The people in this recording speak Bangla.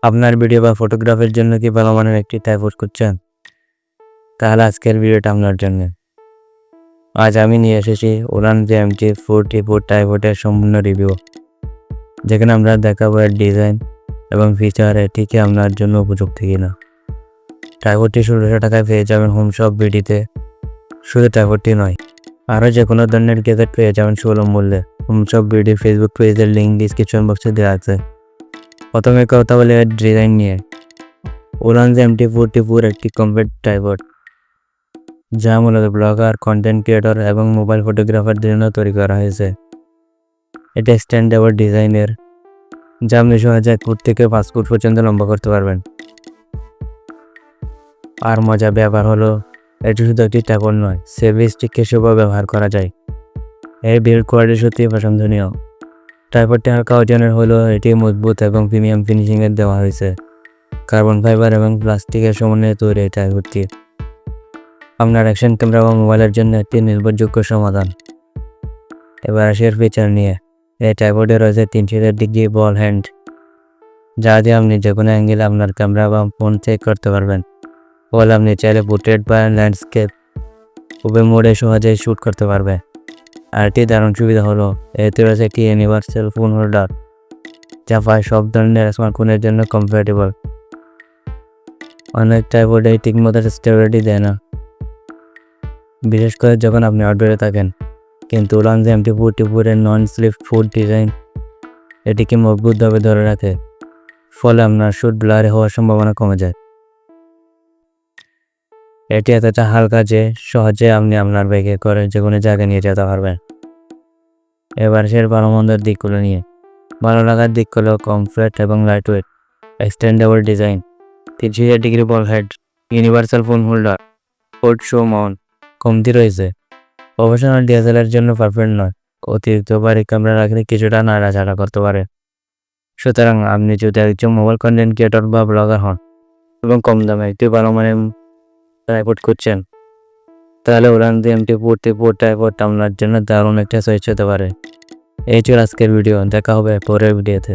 আপনার ভিডিও বা ফটোগ্রাফের জন্য কি ভালো মানের একটি ট্রাইপড খুঁজছেন? তাহলে আজকের ভিডিওটা আপনার জন্য। আজ আমি নিয়ে এসেছি ওরান GMT-44 ট্রাইপডের সম্পূর্ণ রিভিউ, যেখানে আমরা দেখাবো এর ডিজাইন এবং ফিচার এটিকে আপনার জন্য উপযুক্ত কিনা। ট্রাইপডটি 1600 টাকায় পেয়ে যাবেন হোম শপ বিডিতে। শুধু ট্রাইপডটি নয়, আরও যে কোনো ধরনের গ্যাজেট পেয়ে যাবেন সুলভ মূল্যে। হোম শপ বিডি ফেসবুক পেজের লিঙ্ক ডিসক্রিপশন বক্সে দেওয়া আছে। প্রথমে কথা বলি এর ডিজাইন নিয়ে। ওরান GMT-44 একটি কম্প্যাক্ট ট্রাইপড, যা মূলত ব্লগার, কন্টেন্ট ক্রিয়েটর এবং মোবাইল ফটোগ্রাফারদের জন্য তৈরি করা হয়েছে। এটি এক্সটেন্ডেবল ডিজাইনের, যা আপনি সহজে 1 ফুট থেকে 5 ফুট পর্যন্ত লম্বা করতে পারবেন। আর মজার ব্যাপার হলো, এটি শুধু একটি ট্রাইপড নয়, সেলফি স্টিক হিসেবেও ব্যবহার করা যায়। এর বিল্ড কোয়ালিটি সত্যিই প্রশংসনীয়। ট্রাইপডটি হালকা ওজনের হলেও এটি মজবুত এবং প্রিমিয়াম ফিনিশিংয়ের দেওয়া হয়েছে। কার্বন ফাইবার এবং প্লাস্টিকের সমন্বয়ে তৈরি এই ট্রাইপডটি আপনার অ্যাকশন ক্যামেরা বা মোবাইলের জন্য একটি নির্ভরযোগ্য সমাধান। এবার আসি এর ফিচার নিয়ে। এই ট্রাইপডে রয়েছে 360 ডিগ্রি বল হ্যান্ড, যা দিয়ে আপনি যে কোনো অ্যাঙ্গেলে আপনার ক্যামেরা বা ফোন চেক করতে পারবেন। ফলে আপনি চাইলে পোর্ট্রেট বা ল্যান্ডস্কেপ উভয় মোডে সহজেই শ্যুট করতে পারবে। আর একটি দারুণ সুবিধা হলো, এতে রয়েছে একটি ইউনিভার্সাল ফোন হোল্ডার, যা প্রায় সব ধরনের স্মার্টফোনের জন্য কম্প্যাটেবল। অনেক ট্রাইপডে ঠিকমতো স্টেবিলিটি দেয় না, বিশেষ করে যখন আপনি আউটডোরে থাকেন। কিন্তু ওরান GMT-44 এর নন স্লিপ ফুট ডিজাইন এটিকে মজবুতভাবে ধরে রাখে, ফলে আপনার শ্যুট ব্লারি হওয়ার সম্ভাবনা কমে যায়। এটি এতটা হালকা যে সহজে আপনি আপনার ব্যাগে করে যে কোনো জায়গায় নিয়ে যেতে পারবেন। এবার এর ভালো মন্দের দিকগুলো নিয়ে। ভালো লাগার দিক হলো কমফর্ট এবং light weight, extendable design, 360 degree ball head, universal phone holder, port show mount কমতি রয়েছে। প্রফেশনাল DSLR জন্য পারফেক্ট নয়, অতিরিক্ত বাড়ি ক্যামেরা রাখলে কিছুটা নাড়াচাড়া করতে পারে। সুতরাং আপনি যদি একজন মোবাইল কন্টেন্ট ক্রিয়েটর বা ব্লগার হন এবং কম দামে একটি ভালো মানের ট্রাইপড খুঁজছেন, তাহলে ওরান GMT-44 ট্রাইপড আপনার জন্য দারুণ একটা চয়েস হতে পারে। এই ছিল আজকের ভিডিও, দেখা হবে পরের ভিডিওতে।